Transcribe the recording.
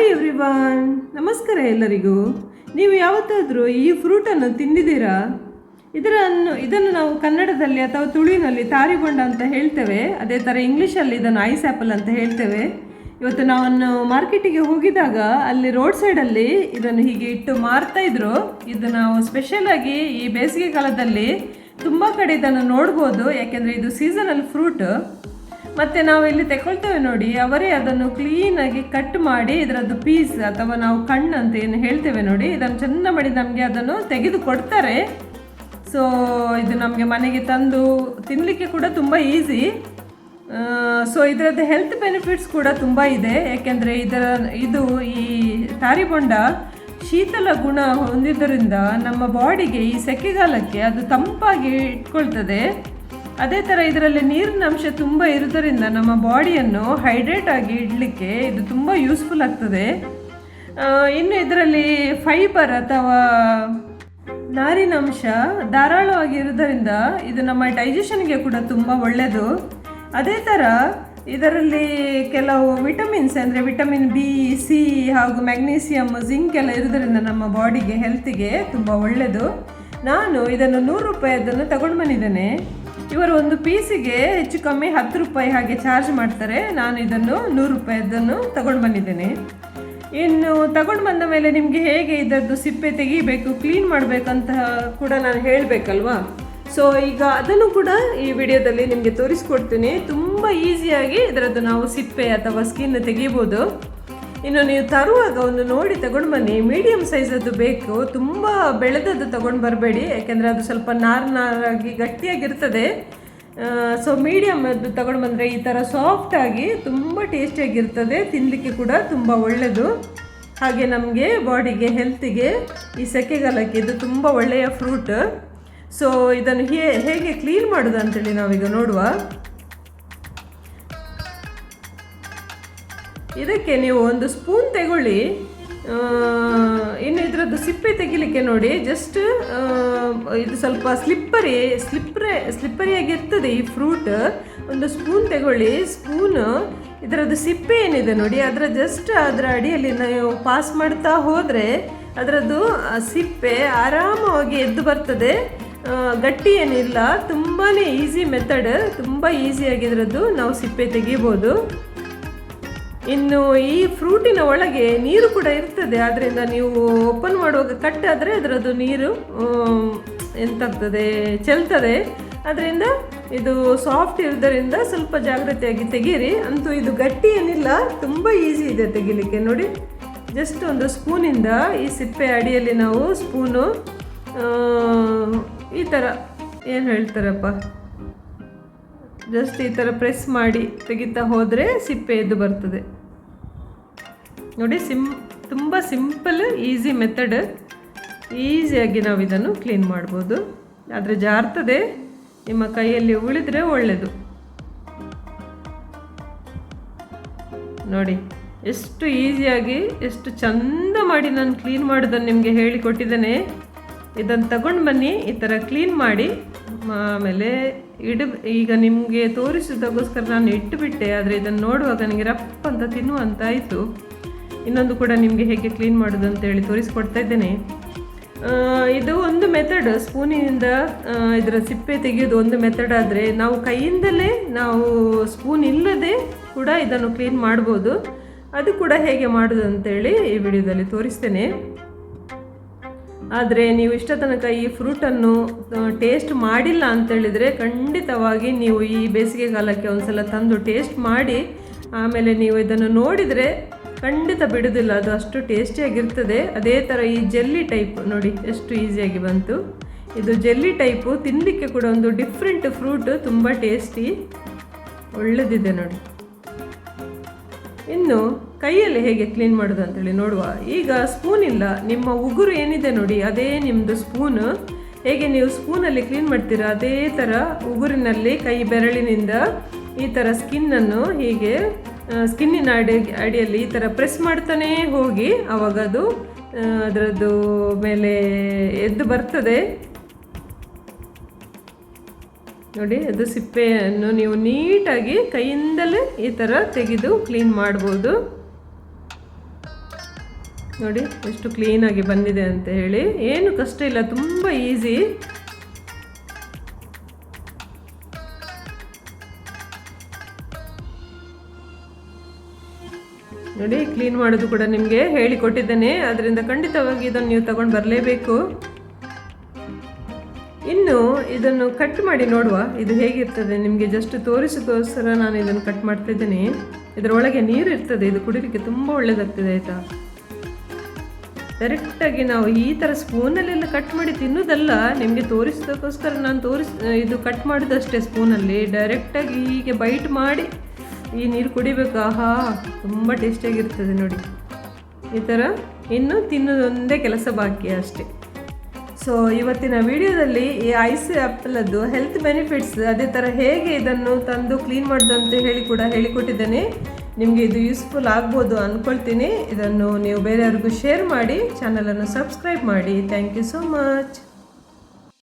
Hi everyone, ನಮಸ್ಕಾರ ಎಲ್ಲರಿಗೂ. ನೀವು ಯಾವತ್ತಾದರೂ ಈ ಫ್ರೂಟನ್ನು ತಿಂದಿದ್ದೀರಾ? ಇದನ್ನು ನಾವು ಕನ್ನಡದಲ್ಲಿ ಅಥವಾ ತುಳುವಿನಲ್ಲಿ ತಾರಿಬೊಂಡ ಅಂತ ಹೇಳ್ತೇವೆ. ಅದೇ ಥರ ಇಂಗ್ಲೀಷಲ್ಲಿ ಇದನ್ನು ಐಸ್ ಆ್ಯಪಲ್ ಅಂತ ಹೇಳ್ತೇವೆ. ಇವತ್ತು ನಾನು ಮಾರ್ಕೆಟಿಗೆ ಹೋಗಿದಾಗ ಅಲ್ಲಿ ರೋಡ್ ಸೈಡಲ್ಲಿ ಇದನ್ನು ಹೀಗೆ ಇಟ್ಟು ಮಾರ್ತಾಯಿದ್ರು. ಇದು ನಾವು ಸ್ಪೆಷಲಾಗಿ ಈ ಬೇಸಿಗೆ ಕಾಲದಲ್ಲಿ ತುಂಬ ಕಡೆ ಇದನ್ನು ನೋಡ್ಬೋದು, ಯಾಕೆಂದರೆ ಇದು ಸೀಸನಲ್ ಫ್ರೂಟ್. ಮತ್ತು ನಾವು ಇಲ್ಲಿ ತಗೊಳ್ತೇವೆ ನೋಡಿ, ಅವರೇ ಅದನ್ನು ಕ್ಲೀನಾಗಿ ಕಟ್ ಮಾಡಿ ಇದರದ್ದು ಪೀಸ್ ಅಥವಾ ನಾವು ಕಣ್ಣು ಅಂತ ಏನು ಹೇಳ್ತೇವೆ ನೋಡಿ, ಇದನ್ನು ಚೆಂದ ಮಾಡಿ ನಮಗೆ ಅದನ್ನು ತೆಗೆದು ಕೊಡ್ತಾರೆ. ಸೊ ಇದು ನಮಗೆ ಮನೆಗೆ ತಂದು ತಿನ್ನಲಿಕ್ಕೆ ಕೂಡ ತುಂಬ ಈಸಿ. ಸೊ ಇದರದ್ದು ಹೆಲ್ತ್ ಬೆನಿಫಿಟ್ಸ್ ಕೂಡ ತುಂಬ ಇದೆ, ಯಾಕೆಂದರೆ ಇದು ಈ ತಾರಿಬೊಂಡ ಶೀತಲ ಗುಣ ಹೊಂದಿದ್ದರಿಂದ ನಮ್ಮ ಬಾಡಿಗೆ ಈ ಸೆಕೆಗಾಲಕ್ಕೆ ಅದು ತಂಪಾಗಿ ಇಟ್ಕೊಳ್ತದೆ. ಅದೇ ಥರ ಇದರಲ್ಲಿ ನೀರಿನ ಅಂಶ ತುಂಬ ಇರೋದರಿಂದ ನಮ್ಮ ಬಾಡಿಯನ್ನು ಹೈಡ್ರೇಟ್ ಆಗಿ ಇಡಲಿಕ್ಕೆ ಇದು ತುಂಬ ಯೂಸ್ಫುಲ್ ಆಗ್ತದೆ. ಇನ್ನು ಇದರಲ್ಲಿ ಫೈಬರ್ ಅಥವಾ ನಾರಿನಂಶ ಧಾರಾಳವಾಗಿ ಇರೋದರಿಂದ ಇದು ನಮ್ಮ ಡೈಜೆಷನ್ಗೆ ಕೂಡ ತುಂಬ ಒಳ್ಳೆಯದು. ಅದೇ ಥರ ಇದರಲ್ಲಿ ಕೆಲವು ವಿಟಮಿನ್ಸ್ ಅಂದರೆ ವಿಟಮಿನ್ ಬಿ, ಸಿ ಹಾಗೂ ಮ್ಯಾಗ್ನೀಸಿಯಮ್, ಜಿಂಕ್ ಎಲ್ಲ ಇರೋದರಿಂದ ನಮ್ಮ ಬಾಡಿಗೆ ಹೆಲ್ತಿಗೆ ತುಂಬ ಒಳ್ಳೆಯದು. ನಾನು ಇದನ್ನು 100 ರೂಪಾಯಿದನ್ನು ತಗೊಂಡು ಬಂದಿದ್ದೇನೆ. ಇವರು ಒಂದು ಪೀಸಿಗೆ ಹೆಚ್ಚು ಕಮ್ಮಿ 10 ರೂಪಾಯಿ ಹಾಗೆ ಚಾರ್ಜ್ ಮಾಡ್ತಾರೆ. ನಾನು ಇದನ್ನು 100 ರೂಪಾಯಿದನ್ನು ತಗೊಂಡು ಬಂದಿದ್ದೇನೆ. ಇನ್ನು ತಗೊಂಡು ಬಂದ ಮೇಲೆ ನಿಮಗೆ ಹೇಗೆ ಇದರದ್ದು ಸಿಪ್ಪೆ ತೆಗಿಬೇಕು, ಕ್ಲೀನ್ ಮಾಡಬೇಕಂತ ಕೂಡ ನಾನು ಹೇಳಬೇಕಲ್ವಾ. ಸೊ ಈಗ ಅದನ್ನು ಕೂಡ ಈ ವಿಡಿಯೋದಲ್ಲಿ ನಿಮಗೆ ತೋರಿಸ್ಕೊಡ್ತೀನಿ. ತುಂಬ ಈಸಿಯಾಗಿ ಇದರದ್ದು ನಾವು ಸಿಪ್ಪೆ ಅಥವಾ ಸ್ಕಿನ್ ತೆಗಿಬೋದು. ಇನ್ನು ನೀವು ತರುವಾಗ ಒಂದು ನೋಡಿ ತಗೊಂಡು ಬನ್ನಿ. ಮೀಡಿಯಮ್ ಸೈಜದ್ದು ಬೇಕು, ತುಂಬ ಬೆಳೆದದ್ದು ತಗೊಂಡು ಬರಬೇಡಿ, ಯಾಕೆಂದರೆ ಅದು ಸ್ವಲ್ಪ ನಾರಾಗಿ ಗಟ್ಟಿಯಾಗಿರ್ತದೆ. ಸೊ ಮೀಡಿಯಮ್ಮದ್ದು ತಗೊಂಡು ಬಂದರೆ ಈ ಥರ ಸಾಫ್ಟಾಗಿ ತುಂಬ ಟೇಸ್ಟಿಯಾಗಿರ್ತದೆ, ತಿನ್ನಲಿಕ್ಕೆ ಕೂಡ ತುಂಬ ಒಳ್ಳೆಯದು. ಹಾಗೆ ನಮಗೆ ಬಾಡಿಗೆ ಹೆಲ್ತಿಗೆ ಈ ಸೆಕೆಗಾಲಕ್ಕೆ ಇದು ತುಂಬ ಒಳ್ಳೆಯ ಫ್ರೂಟ್. ಸೊ ಇದನ್ನು ಹೇಗೆ ಕ್ಲೀನ್ ಮಾಡೋದು ಅಂತೇಳಿ ನಾವೀಗ ನೋಡುವ. ಇದಕ್ಕೆ ನೀವು ಒಂದು ಸ್ಪೂನ್ ತಗೊಳ್ಳಿ. ಇನ್ನು ಇದರದ್ದು ಸಿಪ್ಪೆ ತೆಗಿಲಿಕ್ಕೆ ನೋಡಿ, ಜಸ್ಟ್ ಇದು ಸ್ವಲ್ಪ ಸ್ಲಿಪ್ಪರಿಯಾಗಿರ್ತದೆ ಈ ಫ್ರೂಟ್. ಒಂದು ಸ್ಪೂನ್ ತಗೊಳ್ಳಿ. ಸ್ಪೂನು ಇದರದ್ದು ಸಿಪ್ಪೆ ಏನಿದೆ ನೋಡಿ, ಅದರ ಅಡಿಯಲ್ಲಿ ನೀವು ಪಾಸ್ ಮಾಡ್ತಾ ಹೋದರೆ ಅದರದ್ದು ಸಿಪ್ಪೆ ಆರಾಮವಾಗಿ ಎದ್ದು ಬರ್ತದೆ. ಗಟ್ಟಿ ಏನಿಲ್ಲ, ತುಂಬಾ ಈಸಿ ಮೆಥಡ್, ತುಂಬ ಈಸಿಯಾಗಿ ಇದರದ್ದು ನಾವು ಸಿಪ್ಪೆ ತೆಗಿಬೋದು. ಇನ್ನು ಈ ಫ್ರೂಟಿನ ಒಳಗೆ ನೀರು ಕೂಡ ಇರ್ತದೆ, ಆದ್ದರಿಂದ ನೀವು ಓಪನ್ ಮಾಡುವಾಗ ಕಟ್ ಆದರೆ ಅದರದ್ದು ನೀರು ಎಂತಾಗ್ತದೆ, ಚೆಲ್ತದೆ. ಅದರಿಂದ ಇದು ಸಾಫ್ಟ್ ಇರೋದರಿಂದ ಸ್ವಲ್ಪ ಜಾಗ್ರತೆಯಾಗಿ ತೆಗೀರಿ. ಅಂತೂ ಇದು ಗಟ್ಟಿ ಏನಿಲ್ಲ, ತುಂಬ ಈಸಿ ಇದೆ ತೆಗಿಲಿಕ್ಕೆ. ನೋಡಿ, ಜಸ್ಟ್ ಒಂದು ಸ್ಪೂನಿಂದ ಈ ಸಿಪ್ಪೆ ಅಡಿಯಲ್ಲಿ ನಾವು ಸ್ಪೂನು ಈ ಥರ ಏನು ಹೇಳ್ತಾರಪ್ಪ, ಜಸ್ಟ್ ಈ ಥರ ಪ್ರೆಸ್ ಮಾಡಿ ತೆಗಿತಾ ಹೋದರೆ ಸಿಪ್ಪೆ ಎದ್ದು ಬರ್ತದೆ ನೋಡಿ. ತುಂಬ ಸಿಂಪಲ್ ಈಸಿ ಮೆಥಡ್. ಈಸಿಯಾಗಿ ನಾವು ಇದನ್ನು ಕ್ಲೀನ್ ಮಾಡ್ಬೋದು. ಆದರೆ ಜಾರ್ತದೆ, ನಿಮ್ಮ ಕೈಯಲ್ಲಿ ಉಳಿದ್ರೆ ಒಳ್ಳೆಯದು. ನೋಡಿ ಎಷ್ಟು ಈಸಿಯಾಗಿ, ಎಷ್ಟು ಚಂದ ಮಾಡಿ ನಾನು ಕ್ಲೀನ್ ಮಾಡೋದನ್ನು ನಿಮಗೆ ಹೇಳಿಕೊಟ್ಟಿದ್ದೇನೆ. ಇದನ್ನು ತಗೊಂಡು ಬನ್ನಿ, ಈ ಥರ ಕ್ಲೀನ್ ಮಾಡಿ. ಆಮೇಲೆ ಈಗ ನಿಮಗೆ ತೋರಿಸೋದಕ್ಕೋಸ್ಕರ ನಾನು ಇಟ್ಟುಬಿಟ್ಟೆ, ಆದರೆ ಇದನ್ನು ನೋಡುವಾಗ ನನಗೆ ರಪ್ಪ ಅಂತ ತಿನ್ನುವಂತಾಯಿತು. ಇನ್ನೊಂದು ಕೂಡ ನಿಮಗೆ ಹೇಗೆ ಕ್ಲೀನ್ ಮಾಡೋದು ಅಂತೇಳಿ ತೋರಿಸ್ಕೊಡ್ತಾ ಇದ್ದೇನೆ. ಇದು ಒಂದು ಮೆಥಡ್, ಸ್ಪೂನಿನಿಂದ ಇದರ ಸಿಪ್ಪೆ ತೆಗೆಯೋದು ಒಂದು ಮೆಥಡ್. ಆದರೆ ನಾವು ಕೈಯಿಂದಲೇ ನಾವು ಸ್ಪೂನ್ ಇಲ್ಲದೆ ಕೂಡ ಇದನ್ನು ಕ್ಲೀನ್ ಮಾಡ್ಬೋದು. ಅದು ಕೂಡ ಹೇಗೆ ಮಾಡೋದು ಅಂತೇಳಿ ಈ ವಿಡಿಯೋದಲ್ಲಿ ತೋರಿಸ್ತೇನೆ. ಆದರೆ ನೀವು ಇಷ್ಟ ತನಕ ಈ ಫ್ರೂಟನ್ನು ಟೇಸ್ಟ್ ಮಾಡಿಲ್ಲ ಅಂತೇಳಿದರೆ ಖಂಡಿತವಾಗಿ ನೀವು ಈ ಬೇಸಿಗೆ ಕಾಲಕ್ಕೆ ಒಂದು ಸಲ ತಂದು ಟೇಸ್ಟ್ ಮಾಡಿ, ಆಮೇಲೆ ನೀವು ಇದನ್ನು ನೋಡಿದರೆ ಖಂಡಿತ ಬಿಡೋದಿಲ್ಲ, ಅದು ಅಷ್ಟು ಟೇಸ್ಟಿಯಾಗಿರ್ತದೆ. ಅದೇ ಥರ ಈ ಜೆಲ್ಲಿ ಟೈಪ್ ನೋಡಿ ಎಷ್ಟು ಈಸಿಯಾಗಿ ಬಂತು. ಇದು ಜೆಲ್ಲಿ ಟೈಪು, ತಿನ್ನಲಿಕ್ಕೆ ಕೂಡ ಒಂದು ಡಿಫ್ರೆಂಟ್ ಫ್ರೂಟ್, ತುಂಬ ಟೇಸ್ಟಿ, ಒಳ್ಳೆದಿದೆ ನೋಡಿ. ಇನ್ನು ಕೈಯಲ್ಲಿ ಹೇಗೆ ಕ್ಲೀನ್ ಮಾಡೋದು ಅಂತೇಳಿ ನೋಡುವ. ಈಗ ಸ್ಪೂನ್ ಇಲ್ಲ, ನಿಮ್ಮ ಉಗುರು ಏನಿದೆ ನೋಡಿ, ಅದೇ ನಿಮ್ಮದು ಸ್ಪೂನು. ಹೇಗೆ ನೀವು ಸ್ಪೂನಲ್ಲಿ ಕ್ಲೀನ್ ಮಾಡ್ತೀರಾ ಅದೇ ಥರ ಉಗುರಿನಲ್ಲಿ ಕೈ ಬೆರಳಿನಿಂದ ಈ ಥರ ಸ್ಕಿನ್ನನ್ನು ಹೀಗೆ ಸ್ಕಿನ್ನಿನ ಅಡಿಯಲ್ಲಿ ಈ ಥರ ಪ್ರೆಸ್ ಮಾಡ್ತಾನೇ ಹೋಗಿ, ಆವಾಗ ಅದು ಅದರದ್ದು ಮೇಲೆ ಎದ್ದು ಬರ್ತದೆ ನೋಡಿ. ಅದು ಸಿಪ್ಪೆಯನ್ನು ನೀವು ನೀಟಾಗಿ ಕೈಯಿಂದಲೇ ಈ ಥರ ತೆಗೆದು ಕ್ಲೀನ್ ಮಾಡ್ಬೋದು. ನೋಡಿ ಎಷ್ಟು ಕ್ಲೀನಾಗಿ ಬಂದಿದೆ ಅಂತ ಹೇಳಿ. ಏನು ಕಷ್ಟ ಇಲ್ಲ, ತುಂಬ ಈಸಿ. ನೋಡಿ ಕ್ಲೀನ್ ಮಾಡೋದು ಕೂಡ ನಿಮಗೆ ಹೇಳಿಕೊಟ್ಟಿದ್ದೇನೆ, ಅದರಿಂದ ಖಂಡಿತವಾಗಿ ಇದನ್ನು ನೀವು ತಗೊಂಡು ಬರಲೇಬೇಕು. ಇನ್ನು ಇದನ್ನು ಕಟ್ ಮಾಡಿ ನೋಡುವ ಇದು ಹೇಗಿರ್ತದೆ. ನಿಮಗೆ ಜಸ್ಟ್ ತೋರಿಸೋಕ್ಕೋಸ್ಕರ ನಾನು ಇದನ್ನು ಕಟ್ ಮಾಡ್ತಿದ್ದೀನಿ. ಇದರೊಳಗೆ ನೀರು ಇರ್ತದೆ, ಇದು ಕುಡಿಲಿಕ್ಕೆ ತುಂಬ ಒಳ್ಳೆಯದಾಗ್ತದೆ ಆಯಿತಾ. ಡೈರೆಕ್ಟಾಗಿ ನಾವು ಈ ಥರ ಸ್ಪೂನಲ್ಲೆಲ್ಲ ಕಟ್ ಮಾಡಿ ತಿನ್ನೋದಲ್ಲ, ನಿಮಗೆ ತೋರಿಸೋದಕ್ಕೋಸ್ಕರ ನಾನು ಇದು ಕಟ್ ಮಾಡೋದಷ್ಟೇ. ಸ್ಪೂನಲ್ಲಿ ಡೈರೆಕ್ಟಾಗಿ ಹೀಗೆ ಬೈಟ್ ಮಾಡಿ ಈ ನೀರು ಕುಡಿಬೇಕು. ಆಹಾ, ತುಂಬ ಟೇಸ್ಟಿಯಾಗಿರ್ತದೆ ನೋಡಿ ಈ ಥರ. ಇನ್ನು ತಿನ್ನೋದೊಂದೇ ಕೆಲಸ ಬಾಕಿ ಅಷ್ಟೇ. ಸೊ ಇವತ್ತಿನ ವಿಡಿಯೋದಲ್ಲಿ ಈ ಐಸ್ ಆ್ಯಪಲದ್ದು ಹೆಲ್ತ್ ಬೆನಿಫಿಟ್ಸ್, ಅದೇ ಥರ ಹೇಗೆ ಇದನ್ನು ತಂದು ಕ್ಲೀನ್ ಮಾಡೋದು ಅಂತ ಹೇಳಿ ಕೂಡ ಹೇಳಿಕೊಟ್ಟಿದ್ದೇನೆ. ನಿಮಗೆ ಇದು ಯೂಸ್ಫುಲ್ ಆಗ್ಬೋದು ಅಂದ್ಕೊಳ್ತೀನಿ. ಇದನ್ನು ನೀವು ಬೇರೆಯವ್ರಿಗೂ ಶೇರ್ ಮಾಡಿ, ಚಾನಲನ್ನು ಸಬ್ಸ್ಕ್ರೈಬ್ ಮಾಡಿ. Thank you so much.